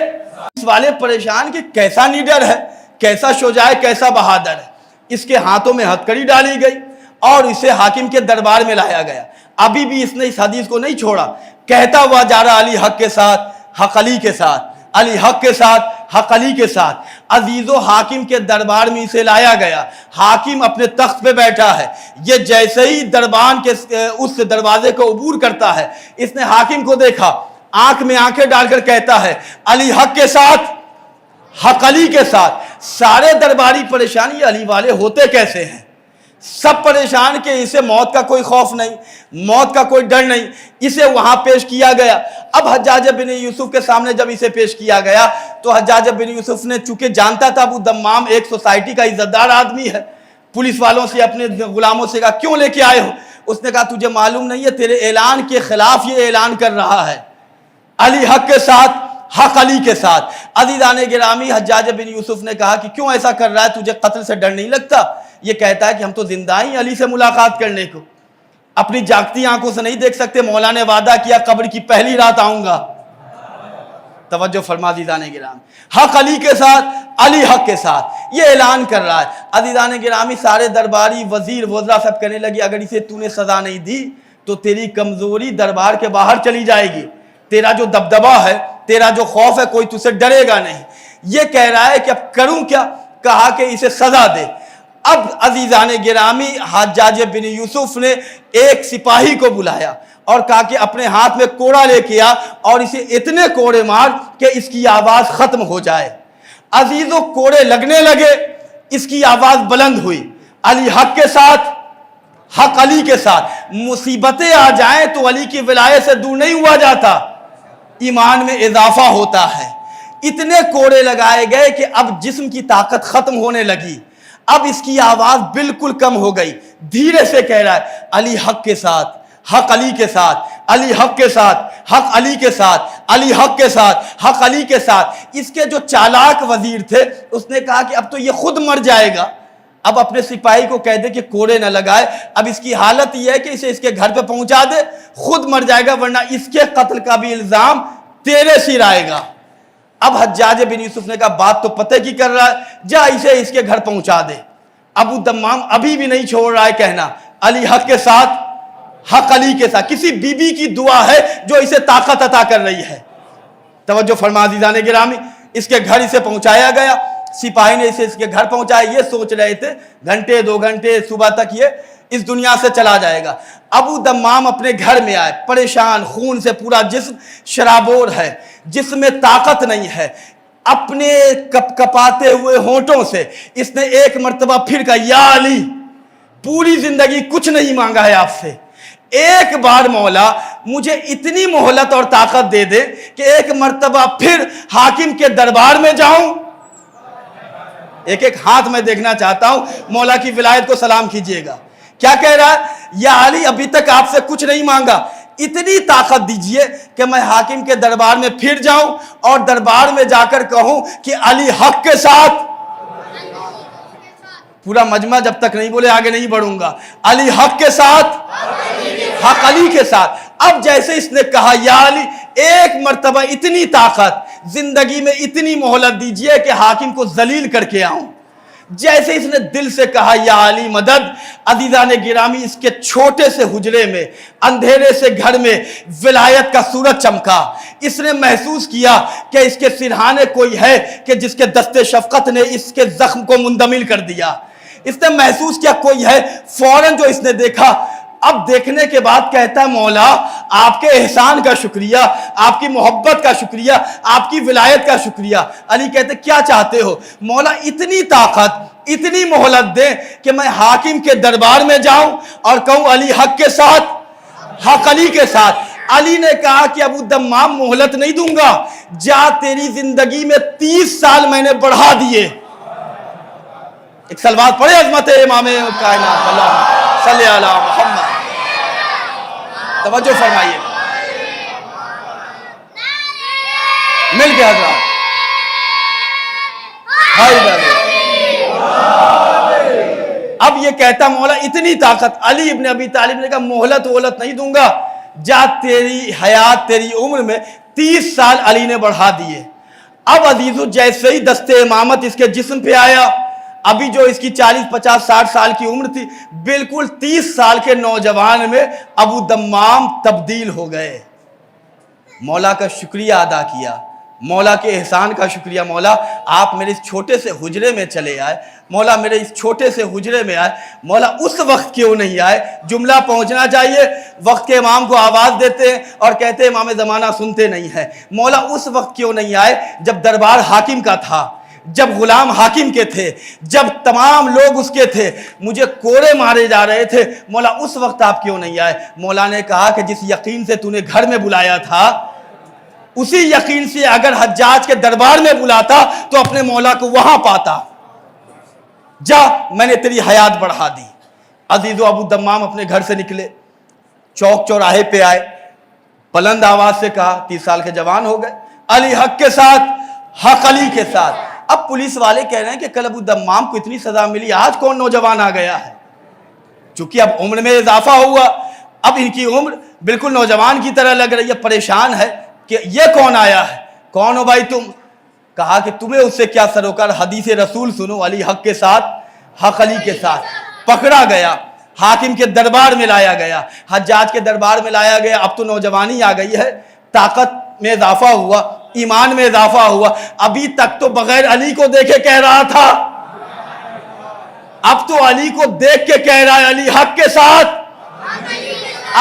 اس والے پریشان کہ کیسا نیڈر ہے, کیسا شجاع, کیسا بہادر ہے. اس کے ہاتھوں میں ہتکڑی ڈالی گئی اور اسے حاکم کے دربار میں لایا گیا. ابھی بھی اس نے اس حدیث کو نہیں چھوڑا, کہتا ہوا جا رہا علی حق کے ساتھ, حق علی کے ساتھ, علی حق کے ساتھ, حق علی کے ساتھ. عزیزو حاکم کے دربار میں اسے لایا گیا. حاکم اپنے تخت پہ بیٹھا ہے. یہ جیسے ہی دربان کے اس دروازے کو عبور کرتا ہے, اس نے حاکم کو دیکھا, آنکھ میں آنکھیں ڈال کر کہتا ہے علی حق کے ساتھ, حق علی کے ساتھ. سارے درباری پریشان, یہ علی والے ہوتے کیسے ہیں؟ سب پریشان کہ اسے موت کا کوئی خوف نہیں, موت کا کوئی ڈر نہیں. اسے وہاں پیش کیا گیا. اب حجاج بن یوسف کے سامنے جب اسے پیش کیا گیا تو حجاج بن یوسف نے چونکہ جانتا تھا ابو دمام ایک سوسائٹی کا عزت دار آدمی ہے, پولیس والوں سے اپنے غلاموں سے کہا کیوں لے کے آئے ہو؟ اس نے کہا تجھے معلوم نہیں ہے, تیرے اعلان کے خلاف یہ اعلان کر رہا ہے, علی حق کے ساتھ, حق علی کے ساتھ. عزیزان گرامی, حجاج بن یوسف نے کہا کہ کیوں ایسا کر رہا ہے, تجھے قتل سے ڈر نہیں لگتا؟ یہ کہتا ہے کہ ہم تو زندہ ہی علی سے ملاقات کرنے کو, اپنی جاگتی آنکھوں سے نہیں دیکھ سکتے. مولا نے وعدہ کیا قبر کی پہلی رات آؤں گا. توجہ فرما عزیزان گرامی, حق علی کے ساتھ, علی حق کے ساتھ یہ اعلان کر رہا ہے. عزیزان گرامی, سارے درباری وزیر وزراء سب کہنے لگے اگر اسے تو نے سزا نہیں دی تو تیری کمزوری دربار کے باہر چلی جائے گی, تیرا جو دبدبا ہے, تیرا جو خوف ہے, کوئی تجھ سے ڈرے گا نہیں. یہ کہہ رہا ہے کہ اب کروں کیا؟ کہا کہ اسے سزا دے. اب عزیزان گرامی, حجاج بن یوسف نے ایک سپاہی کو بلایا اور کہا کہ اپنے ہاتھ میں کوڑا لے کے آ اور اسے اتنے کوڑے مار کہ اس کی آواز ختم ہو جائے. عزیزوں, کوڑے لگنے لگے, اس کی آواز بلند ہوئی. علی حق کے ساتھ, حق علی کے ساتھ. مصیبتیں آ جائیں تو علی کی ولایت سے دور نہیں ہوا جاتا, ایمان میں اضافہ ہوتا ہے. اتنے کوڑے لگائے گئے کہ اب جسم کی طاقت ختم ہونے لگی. اب اس کی آواز بالکل کم ہو گئی. دھیرے سے کہہ رہا ہے علی حق کے ساتھ, حق علی کے ساتھ, علی حق کے ساتھ, حق علی کے ساتھ, علی حق کے ساتھ, حق علی کے ساتھ. اس کے جو چالاک وزیر تھے اس نے کہا کہ اب تو یہ خود مر جائے گا, اب اپنے سپاہی کو کہہ دے کہ کوڑے نہ لگائے. اب اس کی حالت یہ ہے کہ اسے اس کے گھر پہ پہنچا دے, خود مر جائے گا, ورنہ اس کے قتل کا بھی الزام تیرے سر آئے گا. اب حجاج بن یوسف نے کہا بات تو پتہ کی کر رہا ہے, جا اسے اس کے گھر پہنچا دے. ابو دمام ابھی بھی نہیں چھوڑ رہا ہے کہنا علی حق کے ساتھ, حق علی کے ساتھ. کسی بی بی کی دعا ہے جو اسے طاقت عطا کر رہی ہے. توجہ فرما عزیزان گرامی, اس کے گھر اسے پہنچایا گیا. سپاہی نے اسے اس کے گھر پہنچایا. یہ سوچ رہے تھے گھنٹے 2 گھنٹے صبح تک یہ اس دنیا سے چلا جائے گا. ابو دمام اپنے گھر میں آئے, پریشان, خون سے پورا جسم شرابور ہے, جسم میں طاقت نہیں ہے. اپنے کپ کپاتے ہوئے ہونٹوں سے اس نے ایک مرتبہ پھر کہا یا علی, پوری زندگی کچھ نہیں مانگا ہے آپ سے, ایک بار مولا مجھے اتنی مہلت اور طاقت دے دے کہ ایک مرتبہ پھر حاکم کے دربار میں جاؤں. ایک ایک ہاتھ میں دیکھنا چاہتا ہوں, مولا کی ولایت کو سلام کیجئے گا. کیا کہہ رہا ہے؟ یا علی ابھی تک آپ سے کچھ نہیں مانگا, اتنی طاقت دیجئے کہ میں حاکم کے دربار میں پھر جاؤں اور دربار میں جا کر کہوں کہ علی حق کے ساتھ. پورا مجمع جب تک نہیں بولے آگے نہیں بڑھوں گا. علی حق کے ساتھ, حق علی کے ساتھ. اب جیسے اس نے کہا یا علی, ایک مرتبہ اتنی طاقت, زندگی میں اتنی مہلت دیجئے کہ حاکم کو ذلیل کر کے آؤں. جیسے اس نے دل سے کہا یا علی مدد, عزیزان گرامی اس کے چھوٹے سے حجرے میں, اندھیرے سے گھر میں ولایت کا سورج چمکا. اس نے محسوس کیا کہ اس کے سرہانے کوئی ہے کہ جس کے دست شفقت نے اس کے زخم کو مندمل کر دیا. اس نے محسوس کیا کوئی ہے. فوراً جو اس نے دیکھا, اب دیکھنے کے بعد کہتا ہے مولا آپ کے احسان کا شکریہ, آپ کی محبت کا شکریہ, آپ کی ولایت کا شکریہ. علی کہتے کیا چاہتے ہو؟ مولا اتنی طاقت, اتنی مہلت دے کہ میں حاکم کے دربار میں جاؤں اور کہوں علی حق کے ساتھ, حق علی کے ساتھ. علی نے کہا کہ ابو دمام مہلت نہیں دوں گا, جا تیری زندگی میں 30 سال میں نے بڑھا دیے. ایک صلوات پڑھے عظمت امام کائنات اللہ صلی علی محمد. توجہ فرمائیے مل کے حضرات. اب یہ کہتا مولا اتنی طاقت. علی ابن ابی طالب نے کہا مہلت وہلت نہیں دوں گا, جا تیری حیات تیری عمر میں 30 سال علی نے بڑھا دیے۔ اب عزیزو جیسے ہی دستے امامت اس کے جسم پہ آیا، ابھی جو اس کی 40 50 60 سال کی عمر تھی، بالکل 30 سال کے نوجوان میں ابو دمام تبدیل ہو گئے۔ مولا کا شکریہ ادا کیا، مولا کے احسان کا شکریہ۔ مولا آپ میرے اس چھوٹے سے حجرے میں چلے آئے، مولا میرے اس چھوٹے سے حجرے میں آئے، مولا اس وقت کیوں نہیں آئے؟ جملہ پہنچنا چاہیے، وقت کے امام کو آواز دیتے ہیں اور کہتے ہیں امام زمانہ سنتے نہیں ہیں۔ مولا اس وقت کیوں نہیں آئے جب دربار حاکم کا تھا، جب غلام حاکم کے تھے، جب تمام لوگ اس کے تھے، مجھے کوڑے مارے جا رہے تھے؟ مولا اس وقت آپ کیوں نہیں آئے؟ مولا نے کہا کہ جس یقین سے تو نے گھر میں بلایا تھا، اسی یقین سے اگر حجاج کے دربار میں بلاتا تو اپنے مولا کو وہاں پاتا۔ جا، میں نے تیری حیات بڑھا دی۔ عزیزو ابو دمام اپنے گھر سے نکلے، چوک چوراہے پہ آئے، بلند آواز سے کہا، 30 سال کے جوان ہو گئے، علی حق کے ساتھ، حق علی کے ساتھ۔ اب پولیس والے کہہ رہے ہیں کہ کل ابو دمام کو اتنی سزا ملی، آج کون نوجوان آ گیا ہے؟ چونکہ اب عمر میں اضافہ ہوا، اب ان کی عمر بالکل نوجوان کی طرح لگ رہی ہے، پریشان ہے کہ یہ کون آیا ہے؟ کون ہو بھائی تم؟ کہا کہ تمہیں اس سے کیا سروکار، حدیث رسول سنو، علی حق کے ساتھ، حق علی کے ساتھ۔ پکڑا گیا، حاکم کے دربار میں لایا گیا، حجاج کے دربار میں لایا گیا۔ اب تو نوجوانی آ گئی ہے، طاقت میں اضافہ ہوا، ایمان میں اضافہ ہوا۔ ابھی تک تو بغیر علی کو دیکھے کہہ رہا تھا، اب تو علی کو دیکھ کے کہہ رہا ہے علی حق کے ساتھ۔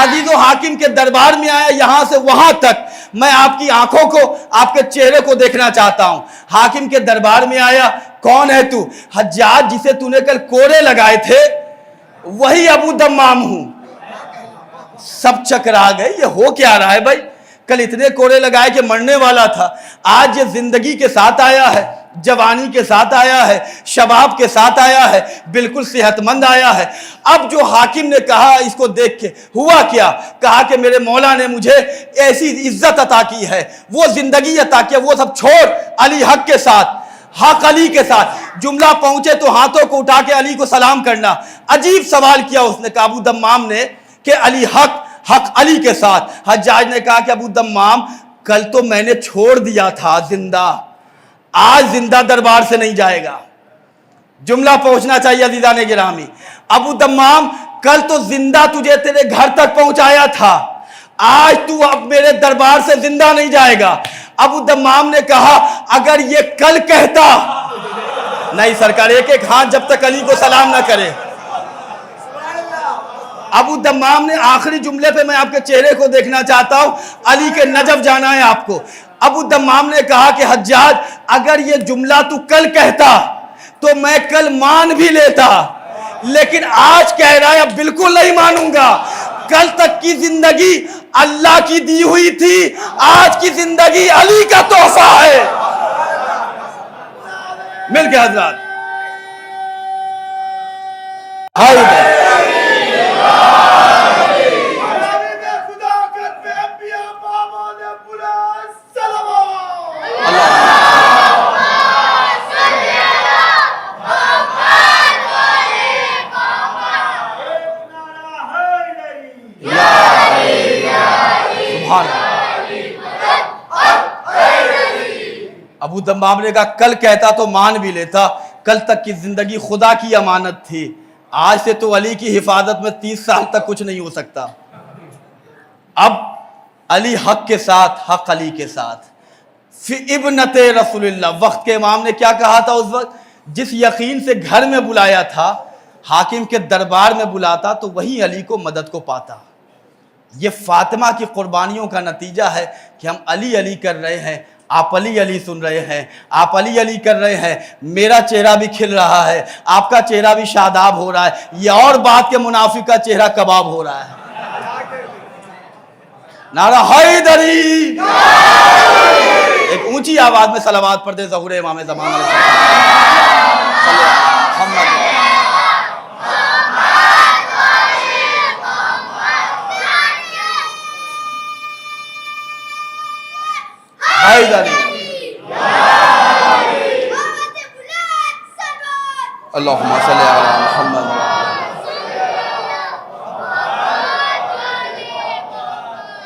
عزیزو حاکم کے دربار میں آیا، یہاں سے وہاں تک میں آپ کی آنکھوں کو، آپ کے چہرے کو دیکھنا چاہتا ہوں۔ حاکم کے دربار میں آیا، کون ہے تو؟ حجاج جسے تو نے کل کوڑے لگائے تھے وہی ابو دمام ہوں۔ سب چکرا گئے، یہ ہو کیا رہا ہے بھائی؟ کل اتنے کوڑے لگائے کہ مرنے والا تھا، آج یہ زندگی کے ساتھ آیا ہے، جوانی کے ساتھ آیا ہے، شباب کے ساتھ آیا ہے، بالکل صحت مند آیا ہے۔ اب جو حاکم نے کہا اس کو دیکھ کے ہوا کیا؟ کہا کہ میرے مولا نے مجھے ایسی عزت عطا کی ہے، وہ زندگی عطا کی ہے، وہ سب چھوڑ، علی حق کے ساتھ، حق علی کے ساتھ۔ جملہ پہنچے تو ہاتھوں کو اٹھا کے علی کو سلام کرنا۔ عجیب سوال کیا اس نے، کہا ابو دمام نے کہ علی حق، حق علی کے ساتھ۔ حجاج نے کہا کہ ابو دمام کل تو میں نے چھوڑ دیا تھا زندہ، آج زندہ دربار سے نہیں جائے گا۔ جملہ پہنچنا چاہیے عزیزان گرامی۔ ابو دمام کل تو زندہ تجھے تیرے گھر تک پہنچایا تھا، آج تو اب میرے دربار سے زندہ نہیں جائے گا۔ ابو دمام نے کہا اگر یہ کل کہتا، نہیں سرکار، ایک ایک ہاتھ جب تک علی کو سلام نہ کرے۔ ابو دمام نے آخری جملے پہ میں آپ کے چہرے کو دیکھنا چاہتا ہوں، علی کے نجف جانا ہے آپ کو۔ ابو دمام نے کہا کہ حجاج اگر یہ جملہ تو کل کہتا تو میں کل مان بھی لیتا، لیکن آج کہہ رہا ہے اب بالکل نہیں مانوں گا۔ کل تک کی زندگی اللہ کی دی ہوئی تھی، آج کی زندگی علی کا تحفہ ہے۔ مل کے حضرات ابو دمام نے کہا کل کہتا تو مان بھی لیتا، کل تک کی زندگی خدا کی امانت تھی، آج سے تو علی کی حفاظت میں 30 سال تک کچھ نہیں ہو سکتا۔ اب علی حق کے ساتھ، حق علی کے ساتھ۔ فی ابنت رسول اللہ، وقت کے امام نے کیا کہا تھا اس وقت؟ جس یقین سے گھر میں بلایا تھا، حاکم کے دربار میں بلاتا تو وہی علی کو مدد کو پاتا۔ یہ فاطمہ کی قربانیوں کا نتیجہ ہے کہ ہم علی علی کر رہے ہیں، آپ علی علی سن رہے ہیں، آپ علی علی کر رہے ہیں، میرا چہرہ بھی کھل رہا ہے، آپ کا چہرہ بھی شاداب ہو رہا ہے، یہ اور بات کہ منافق کا چہرہ کباب ہو رہا ہے۔ نعرہ حیدری، ایک اونچی آواز میں صلوات پڑھ دے ظہور امام زمان علیہ السلام۔ اللہم صلی علی محمد۔